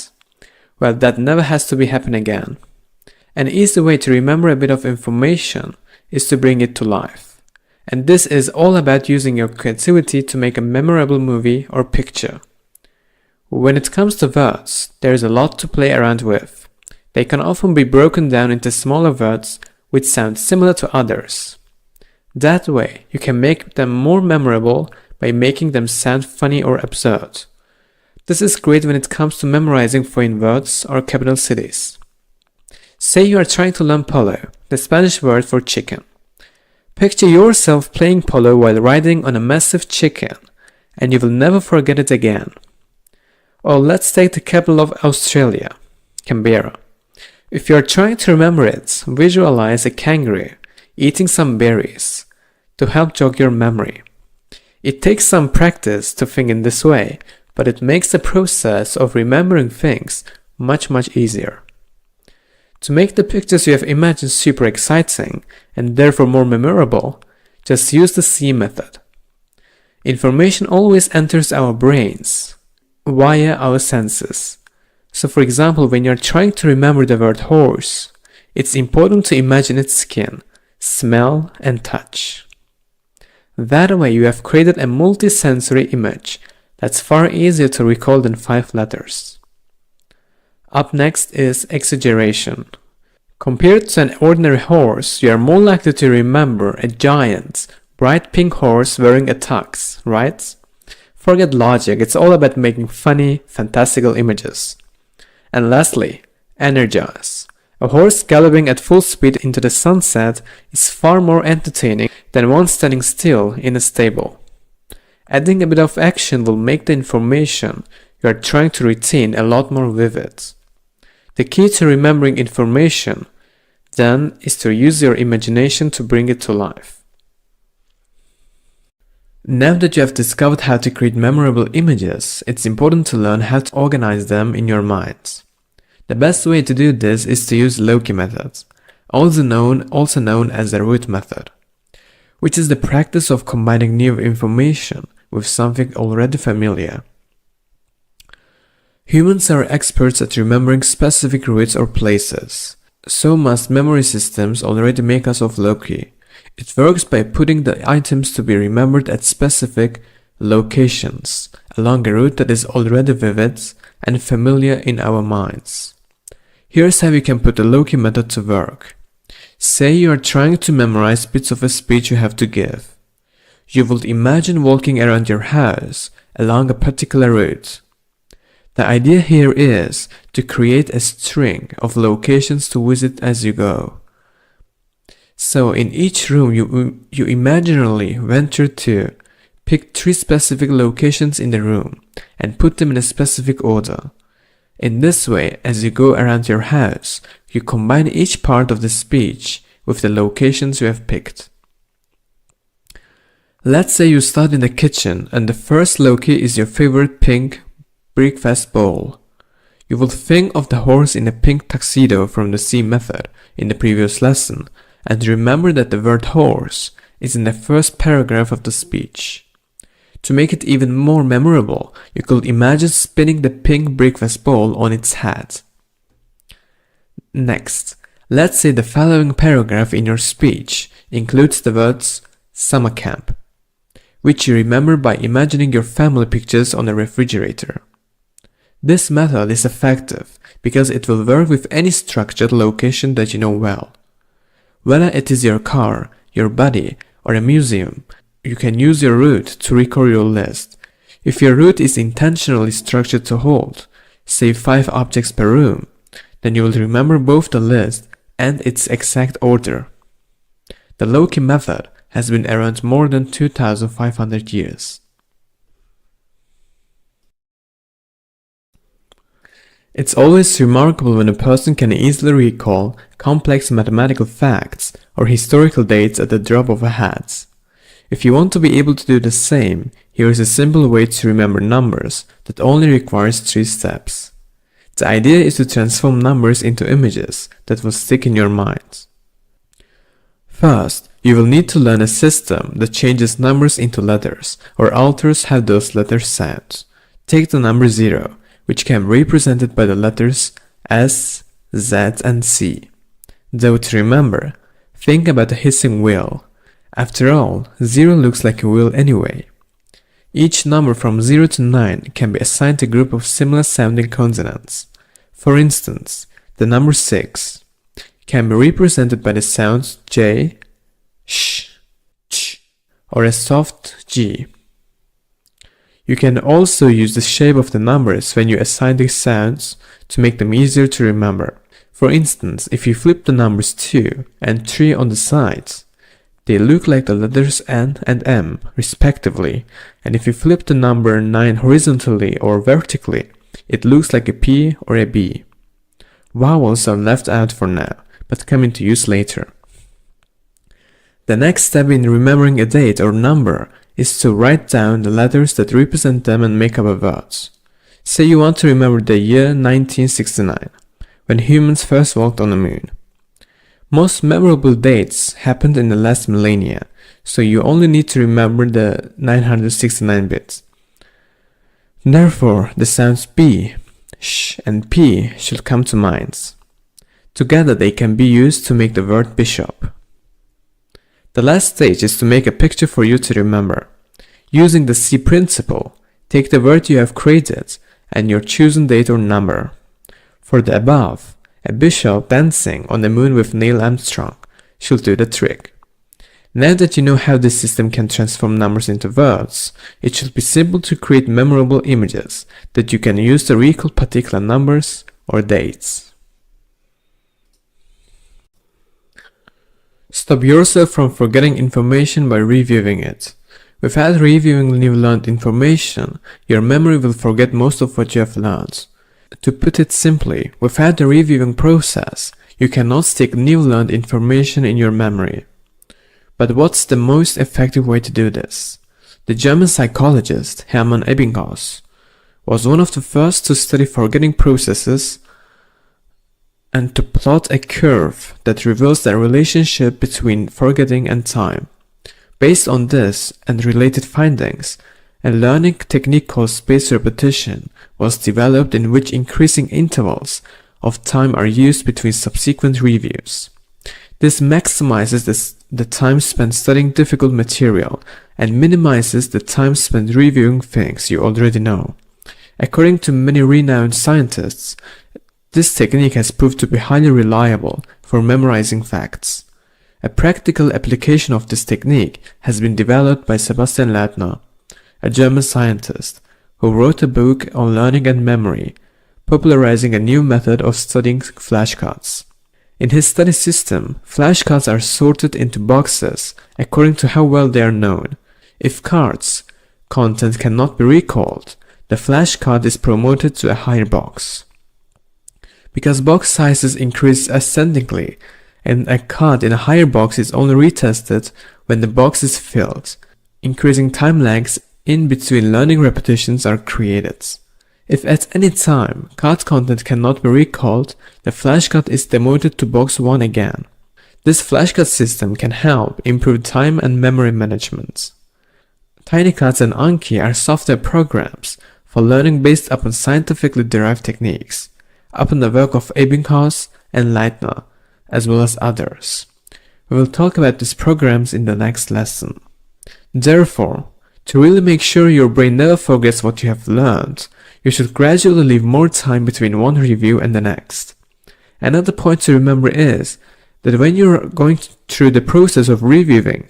Well, that never has to be happen again. An easy way to remember a bit of information is to bring it to life. And this is all about using your creativity to make a memorable movie or picture. When it comes to words, there is a lot to play around with. They can often be broken down into smaller words which sound similar to others. That way, you can make them more memorable by making them sound funny or absurd. This is great when it comes to memorizing foreign words or capital cities. Say you are trying to learn polo, the Spanish word for chicken. Picture yourself playing polo while riding on a massive chicken, and you will never forget it again. Or let's take the capital of Australia, Canberra. If you are trying to remember it, visualize a kangaroo eating some berries to help jog your memory. It takes some practice to think in this way, but it makes the process of remembering things much easier. To make the pictures you have imagined super exciting and therefore more memorable, just use the C method. Information always enters our brains via our senses. So for example, when you're trying to remember the word horse, it's important to imagine its skin, smell and touch. That way you have created a multi-sensory image that's far easier to recall than 5 letters. Up next is exaggeration. Compared to an ordinary horse, you are more likely to remember a giant, bright pink horse wearing a tux, right? Forget logic, it's all about making funny, fantastical images. And lastly, energize. A horse galloping at full speed into the sunset is far more entertaining than one standing still in a stable. Adding a bit of action will make the information you are trying to retain a lot more vivid. The key to remembering information, then, is to use your imagination to bring it to life. Now that you have discovered how to create memorable images, it's important to learn how to organize them in your mind. The best way to do this is to use Loki method, also known as the root method, which is the practice of combining new information with something already familiar. Humans are experts at remembering specific routes or places. So must memory systems already make us of Loki. It works by putting the items to be remembered at specific locations along a route that is already vivid and familiar in our minds. Here's how you can put the Loki method to work. Say you are trying to memorize bits of a speech you have to give. You would imagine walking around your house along a particular route. The idea here is to create a string of locations to visit as you go. So in each room you imaginarily venture to pick 3 specific locations in the room and put them in a specific order. In this way, as you go around your house, you combine each part of the speech with the locations you have picked. Let's say you start in the kitchen and the first loci is your favorite pink breakfast bowl. You will think of the horse in a pink tuxedo from the C method in the previous lesson and remember that the word horse is in the first paragraph of the speech. To make it even more memorable, you could imagine spinning the pink breakfast bowl on its head. Next, let's say the following paragraph in your speech includes the words summer camp, which you remember by imagining your family pictures on a refrigerator. This method is effective because it will work with any structured location that you know well. Whether it is your car, your body, or a museum, you can use your route to record your list. If your route is intentionally structured to hold, say 5 objects per room, then you will remember both the list and its exact order. The Loki method has been around more than 2,500 years. It's always remarkable when a person can easily recall complex mathematical facts or historical dates at the drop of a hat. If you want to be able to do the same, here is a simple way to remember numbers that only requires 3 steps. The idea is to transform numbers into images that will stick in your mind. First, you will need to learn a system that changes numbers into letters or alters how those letters sound. Take the number 0, which can be represented by the letters S, Z, and C. Though to remember, think about a hissing wheel. After all, 0 looks like a wheel anyway. Each number from 0 to 9 can be assigned a group of similar sounding consonants. For instance, the number 6 can be represented by the sounds J, Sh, Ch, or a soft G. You can also use the shape of the numbers when you assign these sounds to make them easier to remember. For instance, if you flip the numbers 2 and 3 on the sides, they look like the letters N and M, respectively, and if you flip the number 9 horizontally or vertically, it looks like a P or a B. Vowels are left out for now, but come into use later. The next step in remembering a date or number is to write down the letters that represent them and make up a word. Say you want to remember the year 1969, when humans first walked on the moon. Most memorable dates happened in the last millennia, so you only need to remember the 969 bits. Therefore, the sounds B, Sh, and P should come to mind. Together they can be used to make the word bishop. The last stage is to make a picture for you to remember. Using the C principle, take the word you have created and your chosen date or number. For the above, a bishop dancing on the moon with Neil Armstrong should do the trick. Now that you know how this system can transform numbers into words, it should be simple to create memorable images that you can use to recall particular numbers or dates. Stop yourself from forgetting information by reviewing it. Without reviewing new learned information, your memory will forget most of what you have learned. To put it simply, without the reviewing process, you cannot stick new learned information in your memory. But what's the most effective way to do this? The German psychologist Hermann Ebbinghaus was one of the first to study forgetting processes and to plot a curve that reveals the relationship between forgetting and time. Based on this and related findings, a learning technique called spaced repetition was developed in which increasing intervals of time are used between subsequent reviews. This maximizes the time spent studying difficult material and minimizes the time spent reviewing things you already know. According to many renowned scientists, this technique has proved to be highly reliable for memorizing facts. A practical application of this technique has been developed by Sebastian Leitner, a German scientist who wrote a book on learning and memory, popularizing a new method of studying flashcards. In his study system, flashcards are sorted into boxes according to how well they are known. If cards' content cannot be recalled, the flashcard is promoted to a higher box. Because box sizes increase ascendingly, and a card in a higher box is only retested when the box is filled, increasing time lags in between learning repetitions are created. If at any time card content cannot be recalled, the flashcard is demoted to box 1 again. This flashcard system can help improve time and memory management. TinyCards and Anki are software programs for learning based upon scientifically derived techniques, upon the work of Ebbinghaus and Leitner, as well as others. We will talk about these programs in the next lesson. Therefore, to really make sure your brain never forgets what you have learned, you should gradually leave more time between one review and the next. Another point to remember is that when you're going through the process of reviewing,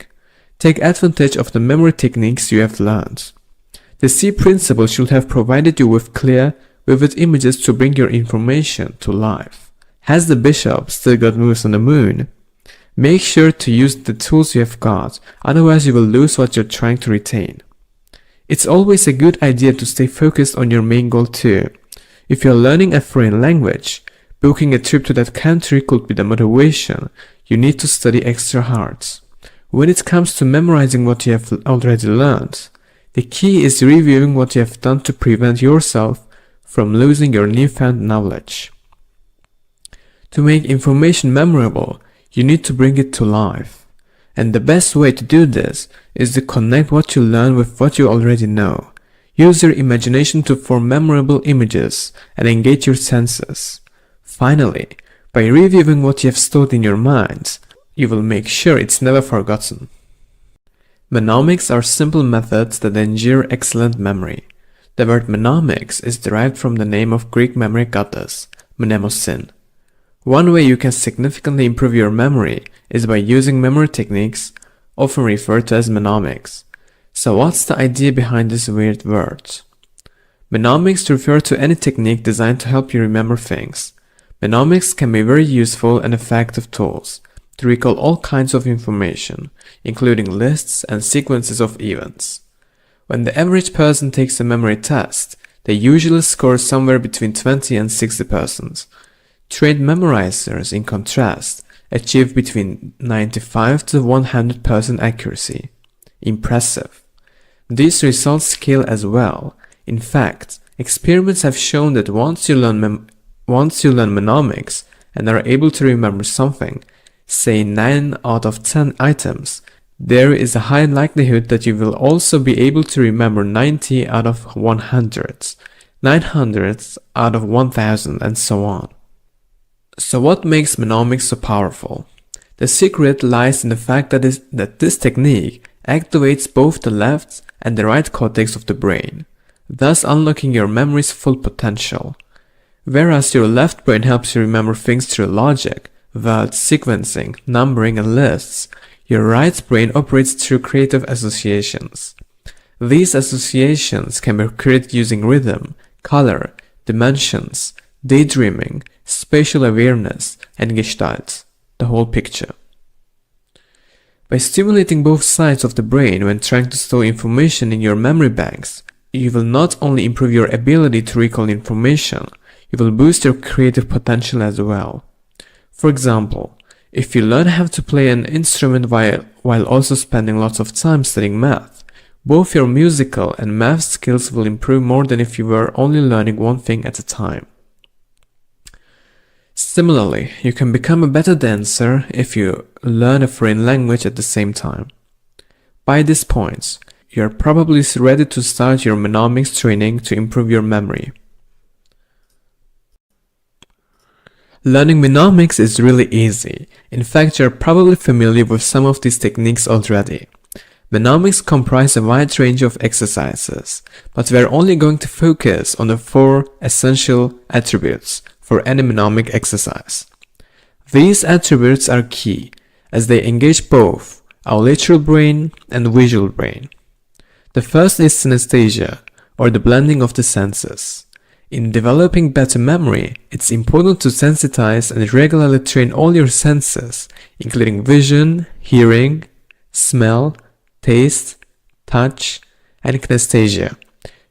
take advantage of the memory techniques you have learned. The C principle should have provided you with clear, vivid images to bring your information to life. Has the bishop still got moves on the moon? Make sure to use the tools you have got, otherwise you will lose what you're trying to retain. It's always a good idea to stay focused on your main goal too. If you're learning a foreign language, booking a trip to that country could be the motivation you need to study extra hard. When it comes to memorizing what you have already learned, the key is reviewing what you have done to prevent yourself from losing your newfound knowledge. To make information memorable, you need to bring it to life. And the best way to do this is to connect what you learn with what you already know. Use your imagination to form memorable images and engage your senses. Finally, by reviewing what you have stored in your mind, you will make sure it's never forgotten. Mnemonics are simple methods that ensure excellent memory. The word mnemonics is derived from the name of Greek memory goddess, Mnemosyne. One way you can significantly improve your memory is by using memory techniques, often referred to as mnemonics. So what's the idea behind this weird word? Mnemonics refer to any technique designed to help you remember things. Mnemonics can be very useful and effective tools to recall all kinds of information, including lists and sequences of events. When the average person takes a memory test, they usually score somewhere between 20 and 60%. Trained memorizers, in contrast, achieve between 95 to 100% accuracy. Impressive. These results scale as well. In fact, experiments have shown that once you learn mnemonics and are able to remember something, say 9 out of 10 items, there is a high likelihood that you will also be able to remember 90 out of 100, 900 out of 1000, and so on. So what makes mnemonics so powerful? The secret lies in the fact that this technique activates both the left and the right cortex of the brain, thus unlocking your memory's full potential. Whereas your left brain helps you remember things through logic, words, sequencing, numbering, and lists, your right brain operates through creative associations. These associations can be created using rhythm, color, dimensions, daydreaming, spatial awareness, and gestalt, the whole picture. By stimulating both sides of the brain when trying to store information in your memory banks, you will not only improve your ability to recall information, you will boost your creative potential as well. For example, if you learn how to play an instrument while also spending lots of time studying math, both your musical and math skills will improve more than if you were only learning one thing at a time. Similarly, you can become a better dancer if you learn a foreign language at the same time. By this point, you are probably ready to start your mnemonics training to improve your memory. Learning mnemonics is really easy. In fact, you are probably familiar with some of these techniques already. Mnemonics comprise a wide range of exercises, but we are only going to focus on the 4 essential attributes for any mnemonic exercise. These attributes are key, as they engage both our literal brain and visual brain. The first is synesthesia, or the blending of the senses. In developing better memory, it's important to sensitize and regularly train all your senses, including vision, hearing, smell, taste, touch, and kinesthesia,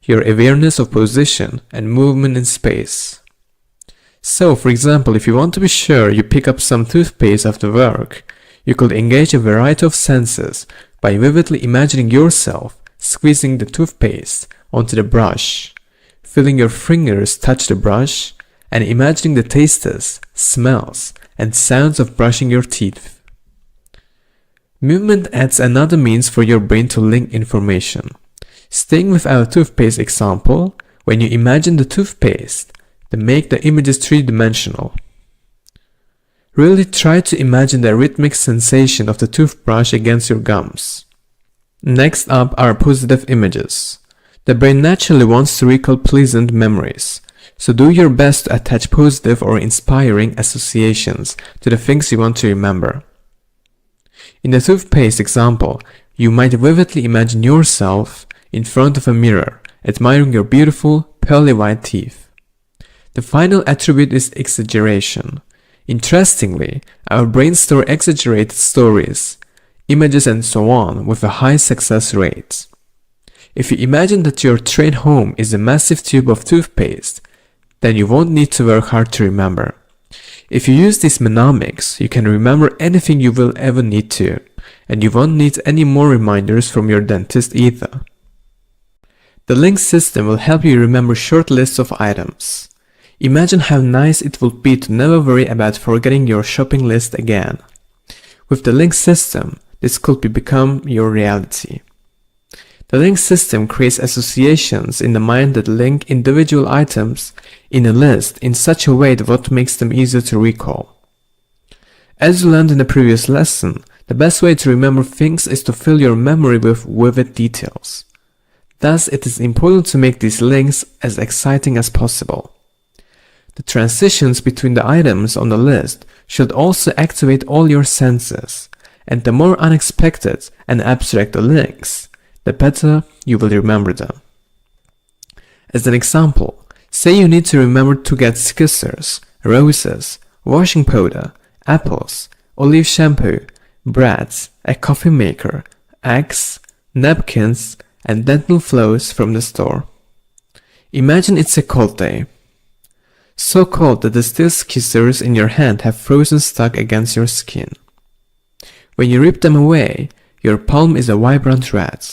your awareness of position and movement in space. So, for example, if you want to be sure you pick up some toothpaste after work, you could engage a variety of senses by vividly imagining yourself squeezing the toothpaste onto the brush, feeling your fingers touch the brush, and imagining the tastes, smells, and sounds of brushing your teeth. Movement adds another means for your brain to link information. Staying with our toothpaste example, when you imagine the toothpaste, then make the images three-dimensional. Really try to imagine the rhythmic sensation of the toothbrush against your gums. Next up are positive images. The brain naturally wants to recall pleasant memories, so do your best to attach positive or inspiring associations to the things you want to remember. In the toothpaste example, you might vividly imagine yourself in front of a mirror, admiring your beautiful, pearly white teeth. The final attribute is exaggeration. Interestingly, our brains store exaggerated stories, images and so on with a high success rate. If you imagine that your train home is a massive tube of toothpaste, then you won't need to work hard to remember. If you use these mnemonics, you can remember anything you will ever need to, and you won't need any more reminders from your dentist either. The link system will help you remember short lists of items. Imagine how nice it would be to never worry about forgetting your shopping list again. With the link system, this could become your reality. The link system creates associations in the mind that link individual items in a list in such a way that what makes them easier to recall. As you learned in the previous lesson, the best way to remember things is to fill your memory with vivid details. Thus, it is important to make these links as exciting as possible. The transitions between the items on the list should also activate all your senses, and the more unexpected and abstract the links, the better you will remember them. As an example, say you need to remember to get scissors, roses, washing powder, apples, olive shampoo, bread, a coffee maker, eggs, napkins, and dental floss from the store. Imagine it's a cold day. So cold that the steel scissors in your hand have frozen stuck against your skin. When you rip them away, your palm is a vibrant red,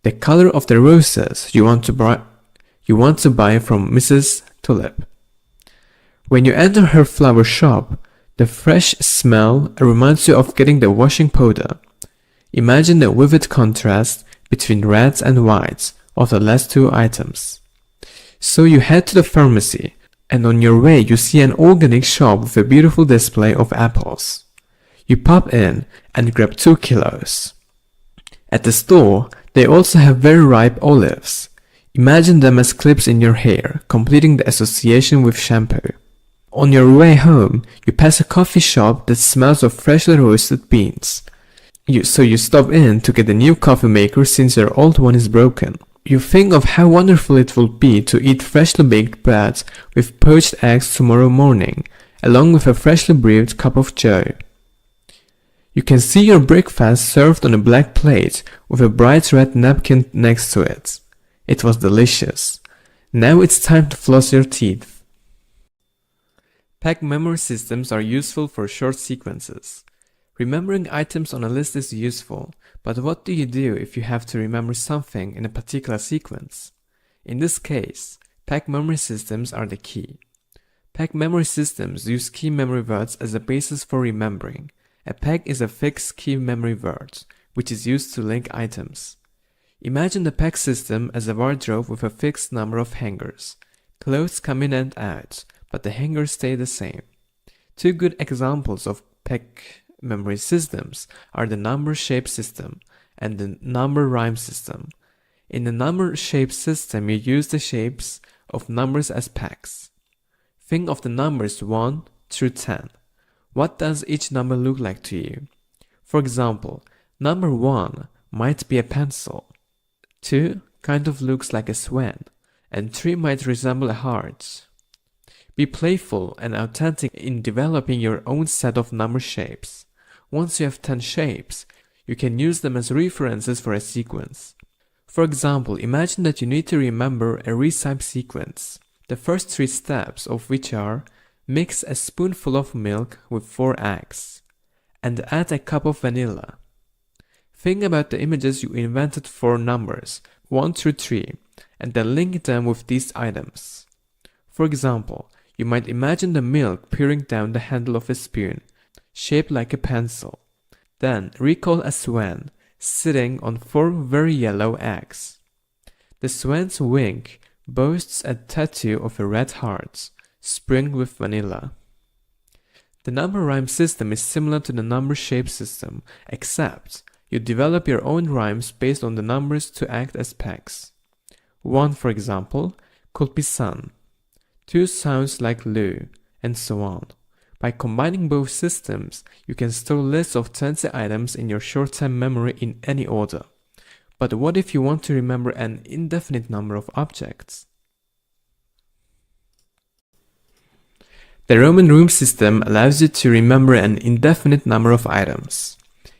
the color of the roses you want to buy from Mrs. Tulip. When you enter her flower shop, the fresh smell reminds you of getting the washing powder. Imagine the vivid contrast between reds and whites of the last two items. So you head to the pharmacy, and on your way you see an organic shop with a beautiful display of apples. You pop in and grab 2 kilos. At the store, they also have very ripe olives. Imagine them as clips in your hair, completing the association with shampoo. On your way home, you pass a coffee shop that smells of freshly roasted beans. So you stop in to get a new coffee maker since your old one is broken. You think of how wonderful it will be to eat freshly baked bread with poached eggs tomorrow morning, along with a freshly brewed cup of joe. You can see your breakfast served on a black plate with a bright red napkin next to it. It was delicious. Now it's time to floss your teeth. PEG memory systems are useful for short sequences. Remembering items on a list is useful, but what do you do if you have to remember something in a particular sequence? In this case, PEG memory systems are the key. PEG memory systems use key memory words as a basis for remembering. A PEG is a fixed key memory word, which is used to link items. Imagine the PEG system as a wardrobe with a fixed number of hangers. Clothes come in and out, but the hangers stay the same. Two good examples of PEG memory systems are the number shape system and the number rhyme system. In the number shape system, you use the shapes of numbers as pegs. Think of the numbers 1 through 10. What does each number look like to you? For example, number 1 might be a pencil, 2 kind of looks like a swan, and 3 might resemble a heart. Be playful and authentic in developing your own set of number shapes. Once you have 10 shapes, you can use them as references for a sequence. For example, imagine that you need to remember a recipe sequence, the first 3 steps of which are: mix a spoonful of milk with 4 eggs, and add a cup of vanilla. Think about the images you invented for numbers 1 through 3, and then link them with these items. For example, you might imagine the milk pouring down the handle of a spoon, shaped like a pencil. Then recall a swan sitting on 4 very yellow eggs. The swan's wing boasts a tattoo of a red heart, sprinkled with vanilla. The number rhyme system is similar to the number shape system, except you develop your own rhymes based on the numbers to act as pegs. 1, for example, could be sun. 2 sounds like Lou, and so on. By combining both systems, you can store lists of 20 items in your short-term memory in any order. But what if you want to remember an indefinite number of objects? The Roman room system allows you to remember an indefinite number of items.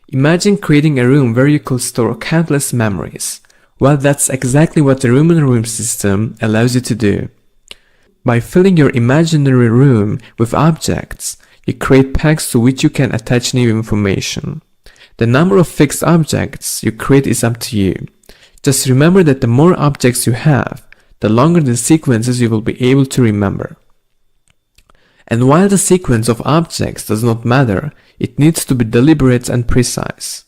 Imagine creating a room where you could store countless memories. Well, that's exactly what the Roman room system allows you to do. By filling your imaginary room with objects, you create pegs to which you can attach new information. The number of fixed objects you create is up to you. Just remember that the more objects you have, the longer the sequences you will be able to remember. And while the sequence of objects does not matter, it needs to be deliberate and precise.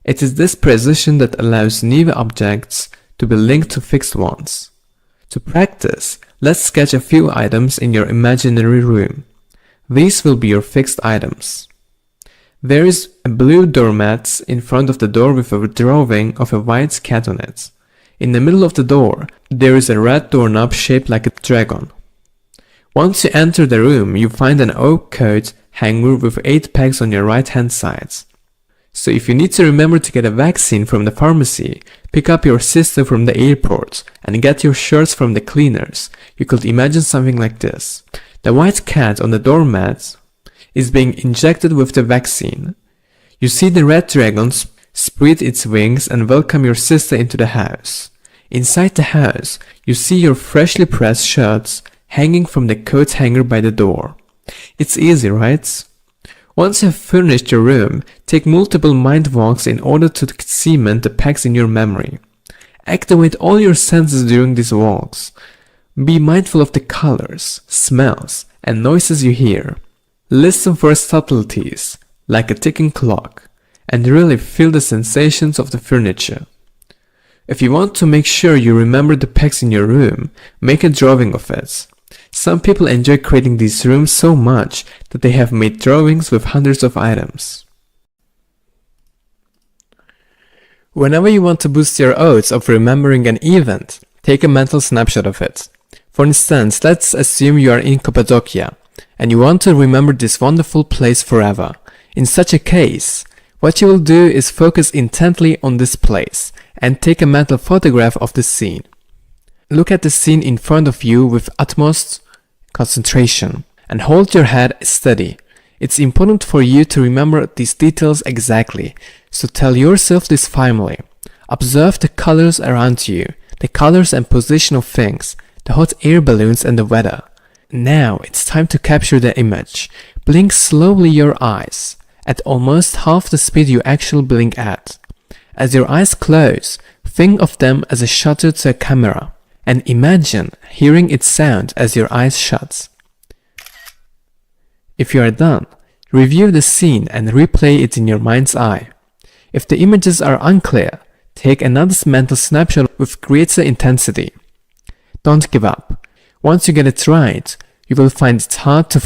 It is this precision that allows new objects to be linked to fixed ones. To practice, let's sketch a few items in your imaginary room. These will be your fixed items. There is a blue doormat in front of the door with a drawing of a white cat on it. In the middle of the door, there is a red doorknob shaped like a dragon. Once you enter the room, you find an oak coat hanger with 8 pegs on your right hand side. So if you need to remember to get a vaccine from the pharmacy, pick up your sister from the airport, and get your shirts from the cleaners, you could imagine something like this. The white cat on the doormat is being injected with the vaccine. You see the red dragon spread its wings and welcome your sister into the house. Inside the house, you see your freshly pressed shirts hanging from the coat hanger by the door. It's easy, right? Once you have furnished your room, take multiple mind walks in order to cement the pegs in your memory. Activate all your senses during these walks. Be mindful of the colors, smells, and noises you hear. Listen for subtleties, like a ticking clock, and really feel the sensations of the furniture. If you want to make sure you remember the pegs in your room, make a drawing of it. Some people enjoy creating these rooms so much that they have made drawings with hundreds of items. Whenever you want to boost your odds of remembering an event, Take a mental snapshot of it. For instance, let's assume you are in Cappadocia and you want to remember this wonderful place forever. In such a case, what you will do is focus intently on this place and take a mental photograph of the scene. Look at the scene in front of you with utmost concentration and hold your head steady. It's important for you to remember these details exactly, so tell yourself this firmly. Observe the colors around you, the colors and position of things, the hot air balloons and the weather. Now it's time to capture the image. Blink slowly your eyes, at almost half the speed you actually blink at. As your eyes close, think of them as a shutter to a camera, and imagine hearing its sound as your eyes shut. If you are done, review the scene and replay it in your mind's eye. If the images are unclear, take another mental snapshot with greater intensity. Don't give up. Once you get it right, you will find it hard to